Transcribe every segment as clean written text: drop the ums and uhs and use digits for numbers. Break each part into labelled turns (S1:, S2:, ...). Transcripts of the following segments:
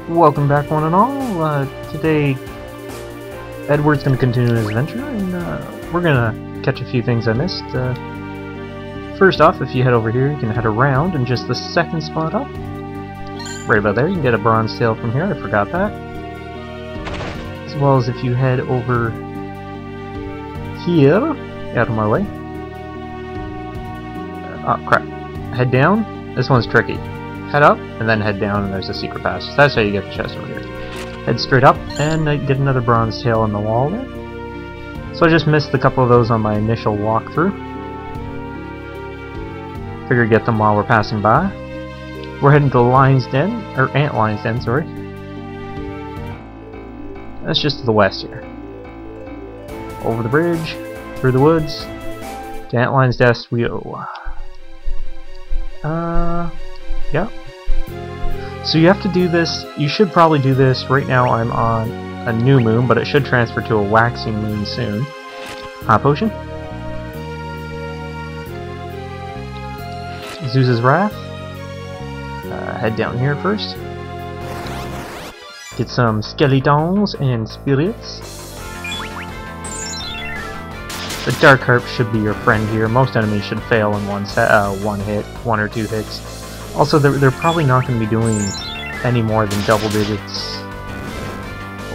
S1: Welcome back, one and all. Today, Edward's going to continue his adventure, and we're going to catch a few things I missed. First off, if you head over here, you can head around, and just the second spot up, right about there, you can get a bronze tail from here. I forgot that. As well as if you head over here, out of my way. Oh crap! Head down. This one's tricky. Head up, and then head down, and there's a secret passage. That's how you get the chest over here. Head straight up, and get another bronze tail in the wall there. So I just missed a couple of those on my initial walkthrough. Figured get them while we're passing by. We're heading to Lion's Den, or Antlions Den, sorry. That's just to the west here. Over the bridge, through the woods, to Antlions Den we go. Yeah. So you have to do this, you should probably do this, right now I'm on a new moon, but it should transfer to a waxing moon soon. Hot potion. Zeus's Wrath. Head down here first. Get some skeletons and spirits. The Dark Harp should be your friend here. Most enemies should fail in one hit, one or two hits. Also, they're probably not going to be doing any more than double digits.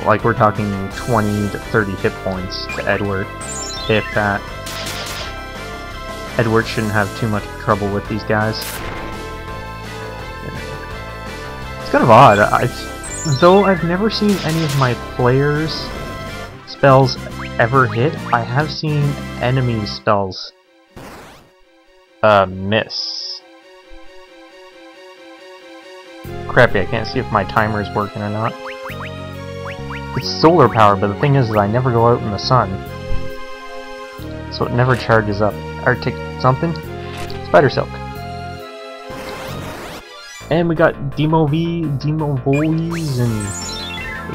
S1: Like, we're talking 20 to 30 hit points to Edward, if that. Edward shouldn't have too much trouble with these guys. It's kind of odd. Though I've never seen any of my players' spells ever hit, I have seen enemy spells miss. Crappy, I can't see if my timer is working or not. It's solar power, but the thing is I never go out in the sun. So it never charges up. Arctic something? Spider Silk. And we got Demo Voies, and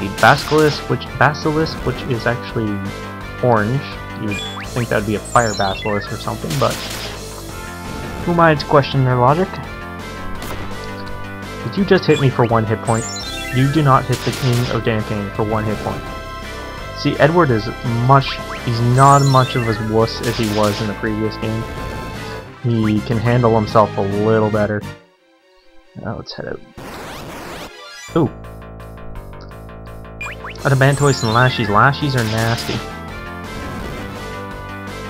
S1: a Basilisk, which is actually orange. You would think that would be a Fire Basilisk or something, but who am I to question their logic? Did you just hit me for one hit point? You do not hit the King of Damping for one hit point. See, Edward is he's not much of a wuss as he was in the previous game. He can handle himself a little better. Now let's head out. Ooh. Adamantoise and Lashies. Lashies are nasty.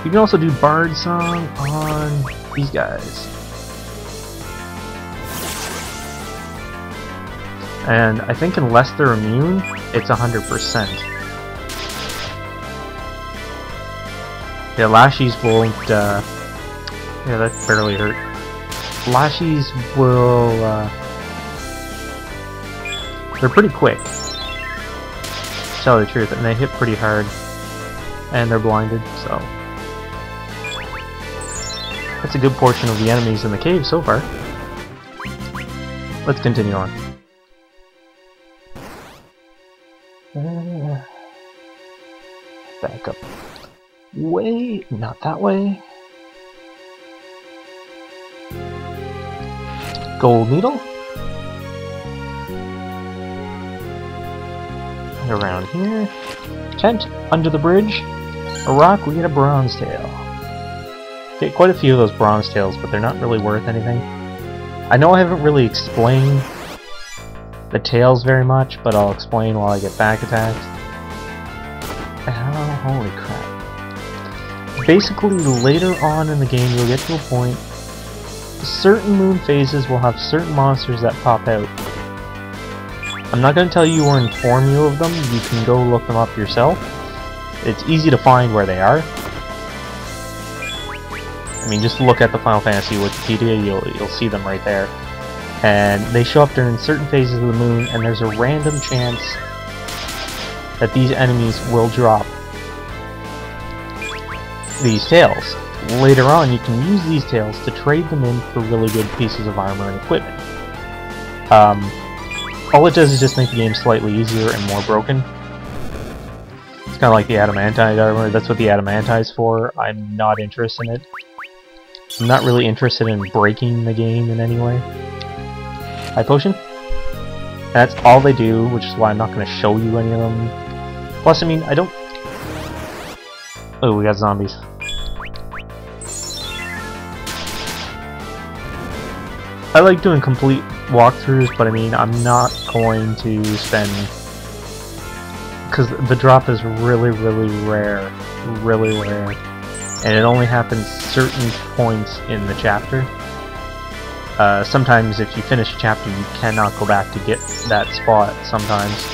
S1: You can also do Bard Song on these guys. And I think unless they're immune, it's 100%. Yeah, Lashies won't, yeah, that barely hurt. Lashies will, they're pretty quick, to tell the truth, and they hit pretty hard. And they're blinded, so. That's a good portion of the enemies in the cave so far. Let's continue on. Back up. Way, not that way. Gold needle. And around here. Tent under the bridge. A rock, we get a bronze tail. Get quite a few of those bronze tails, but they're not really worth anything. I know I haven't really explained the tails very much, but I'll explain while I get back attacked. Oh, holy crap. Basically, later on in the game, you'll get to a point, certain moon phases will have certain monsters that pop out. I'm not going to tell you or inform you of them, you can go look them up yourself. It's easy to find where they are. I mean, just look at the Final Fantasy Wikipedia, you'll see them right there. And they show up during certain phases of the moon, and there's a random chance that these enemies will drop these tails. Later on, you can use these tails to trade them in for really good pieces of armor and equipment. All it does is just make the game slightly easier and more broken. It's kind of like the adamantite armor. That's what the adamantite is for. I'm not interested in it. I'm not really interested in breaking the game in any way. High potion. That's all they do, which is why I'm not going to show you any of them. Plus, I mean, I don't... Oh, we got zombies. I like doing complete walkthroughs, but I mean, I'm not going to spend... Because the drop is really, really rare. Really rare. And it only happens certain points in the chapter. Sometimes if you finish a chapter, you cannot go back to get that spot sometimes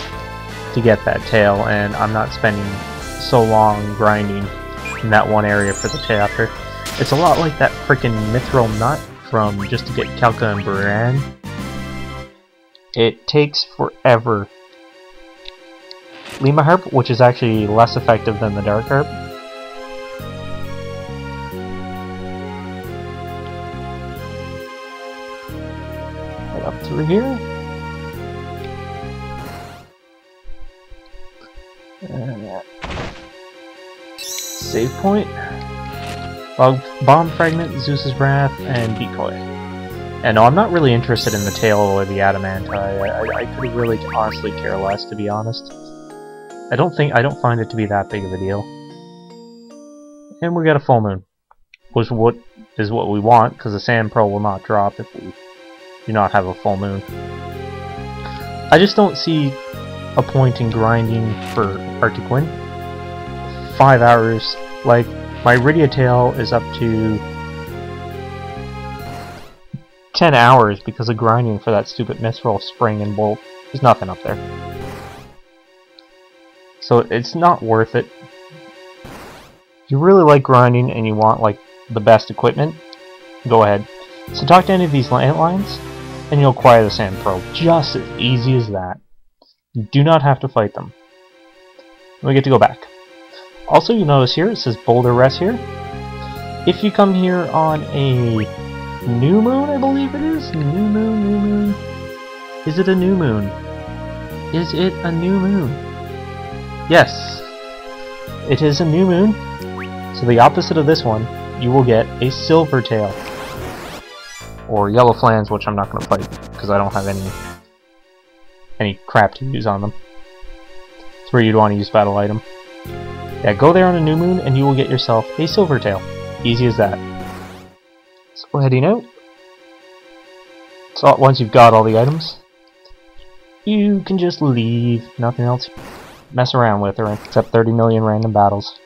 S1: to get that tail, and I'm not spending so long grinding in that one area for the chapter. It's a lot like that frickin' mithril nut from just to get Kelka and Buran. It takes forever. Lima Harp, which is actually less effective than the Dark Harp. Right up through here. Save point. Bomb Fragment, Zeus's Wrath, and Decoy. And no, I'm not really interested in the tail or the Adamanti. I could really honestly care less, to be honest. I don't find it to be that big of a deal. And we got a full moon, which is what we want, because the Sand Pearl will not drop if we do not have a full moon. I just don't see a point in grinding for Arctic Wind. 5 hours, like, my Iridia tail is up to 10 hours because of grinding for that stupid Mithril Spring and Bolt. There's nothing up there. So it's not worth it. If you really like grinding and you want like the best equipment, go ahead. So talk to any of these Antlions and you'll acquire the Sand Pearl. Just as easy as that. You do not have to fight them. We get to go back. Also, you notice here, it says Boulder Rest here. If you come here on a new moon, I believe it is. New moon. Is it a new moon? Is it a new moon? Yes. It is a new moon. So the opposite of this one, you will get a silver tail. Or yellow flans, which I'm not going to fight, because I don't have any crap to use on them. It's where you'd want to use battle item. Yeah, go there on a new moon and you will get yourself a silver tail. Easy as that. So heading out. So once you've got all the items, you can just leave. Nothing else mess around with, or except 30 million random battles.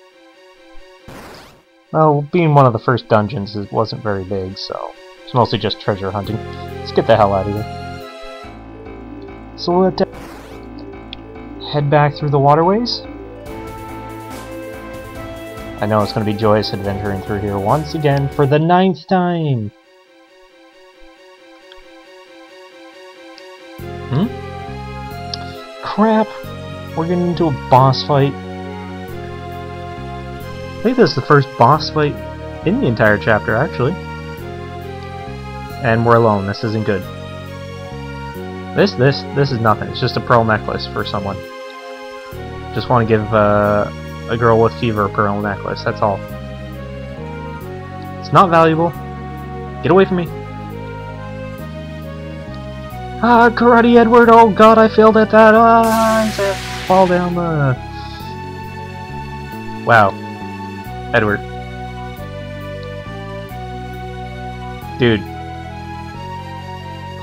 S1: Well, being one of the first dungeons, it wasn't very big, so it's mostly just treasure hunting. Let's get the hell out of here. So we'll head back through the waterways. I know it's going to be joyous adventuring through here once again for the 9th time! Crap! We're getting into a boss fight. I think this is the first boss fight in the entire chapter, actually. And we're alone. This isn't good. This is nothing. It's just a pearl necklace for someone. Just want to give a girl with fever a pearl necklace. That's all. It's not valuable. Get away from me. Ah, Karate Edward! Oh god, I failed at that! Ah, I fall down the... Wow. Edward. Dude.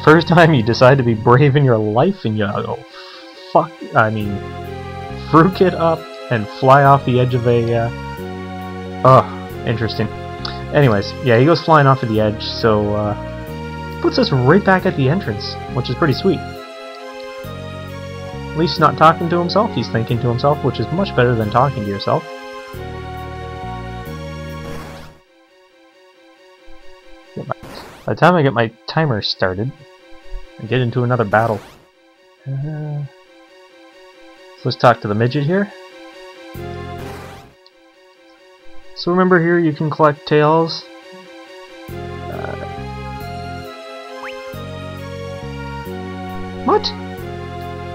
S1: First time you decide to be brave in your life and you go, fuck, I mean, fruit it up and fly off the edge of a, interesting. Anyways, yeah, he goes flying off of the edge, so, puts us right back at the entrance, which is pretty sweet. At least he's not talking to himself, he's thinking to himself, which is much better than talking to yourself. By the time I get my timer started, I get into another battle. So let's talk to the midget here. So remember here you can collect tails. What?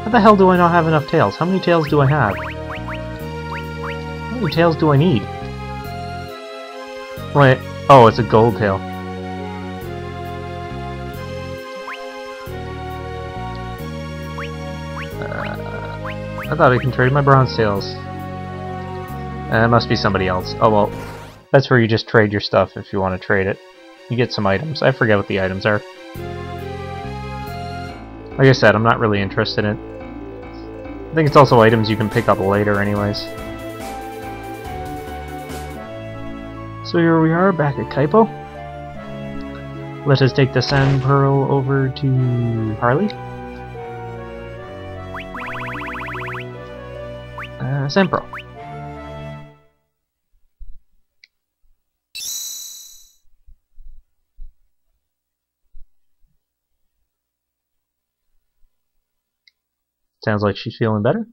S1: How the hell do I not have enough tails? How many tails do I have? How many tails do I need? Wait, oh, it's a gold tail. I thought I can trade my bronze tails. It must be somebody else. Oh well, that's where you just trade your stuff if you want to trade it. You get some items. I forget what the items are. Like I said, I'm not really interested in it. I think it's also items you can pick up later anyways. So here we are, back at Kaipo. Let us take the Sand Pearl over to Harley. Sand Pearl. Sounds like she's feeling better.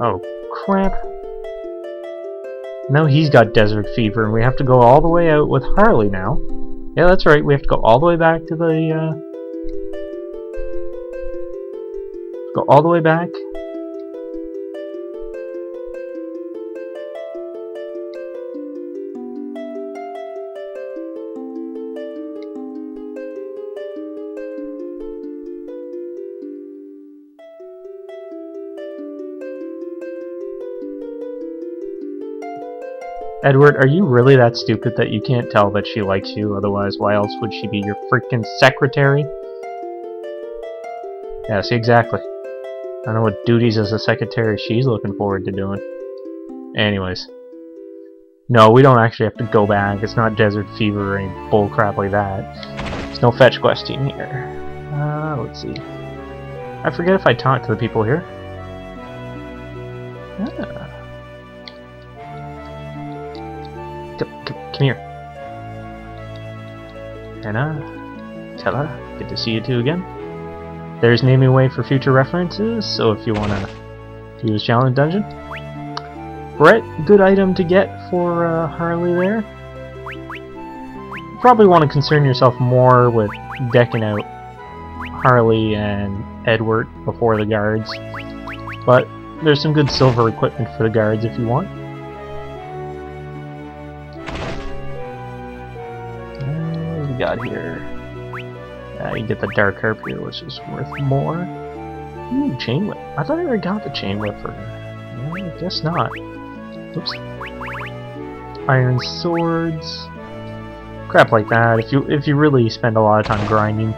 S1: Oh, crap. Now he's got desert fever and we have to go all the way out with Harley now. Yeah, that's right, we have to go all the way back to the, go all the way back. Edward, are you really that stupid that you can't tell that she likes you? Otherwise, why else would she be your freaking secretary? Yeah, see, exactly. I don't know what duties as a secretary she's looking forward to doing. Anyways. No, we don't actually have to go back. It's not Desert Fever or any bullcrap like that. There's no fetch questing here. Let's see. I forget if I talked to the people here. Come here. Anna, Tella, good to see you two again. There's naming way for future references, so if you want to use Challenge Dungeon. Brett, good item to get for Harley there. You probably want to concern yourself more with decking out Harley and Edward before the guards. But there's some good silver equipment for the guards if you want. Got here. You get the dark harp here, which is worth more. Ooh, chain whip. I thought I already got the chain whip for her. Well, I guess not. Oops. Iron swords. Crap like that. If you really spend a lot of time grinding,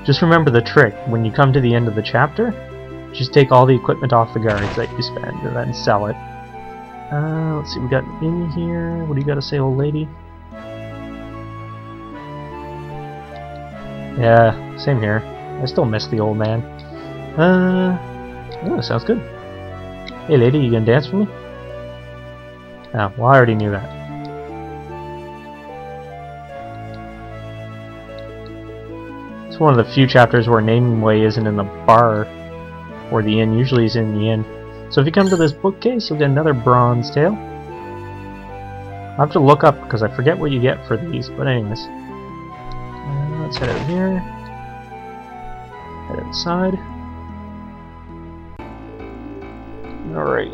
S1: just remember the trick. When you come to the end of the chapter, just take all the equipment off the guards that you spend and then sell it. Let's see. We got in here. What do you got to say, old lady? Yeah, same here. I still miss the old man. Oh, sounds good. Hey lady, you gonna dance for me? Oh, well I already knew that. It's one of the few chapters where naming way isn't in the bar or the inn. Usually is in the inn. So if you come to this bookcase, you'll get another bronze tail. I'll have to look up because I forget what you get for these, but anyways. Let's head out here. Head outside. Alright.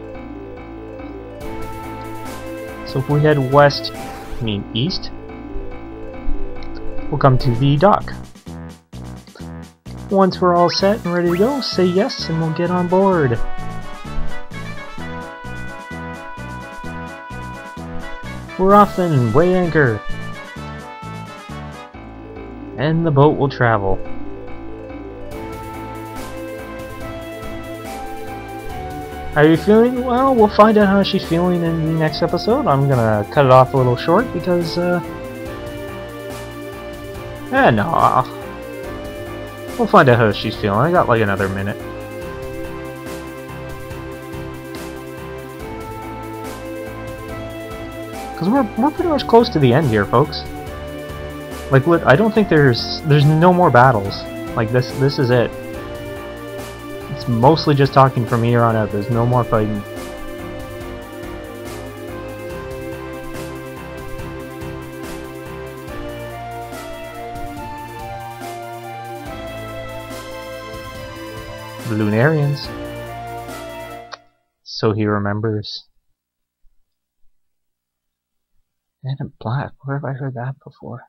S1: So if we head west, I mean east, we'll come to the dock. Once we're all set and ready to go, say yes and we'll get on board. We're off then, weigh anchor. And the boat will travel. How are you feeling? Well, we'll find out how she's feeling in the next episode. I'm gonna cut it off a little short because, no. We'll find out how she's feeling. I got like another minute. Because we're pretty much close to the end here, folks. Like, I don't think there's no more battles. Like, this is it. It's mostly just talking from here on out. There's no more fighting. The Lunarians. So he remembers. Man in Black, where have I heard that before?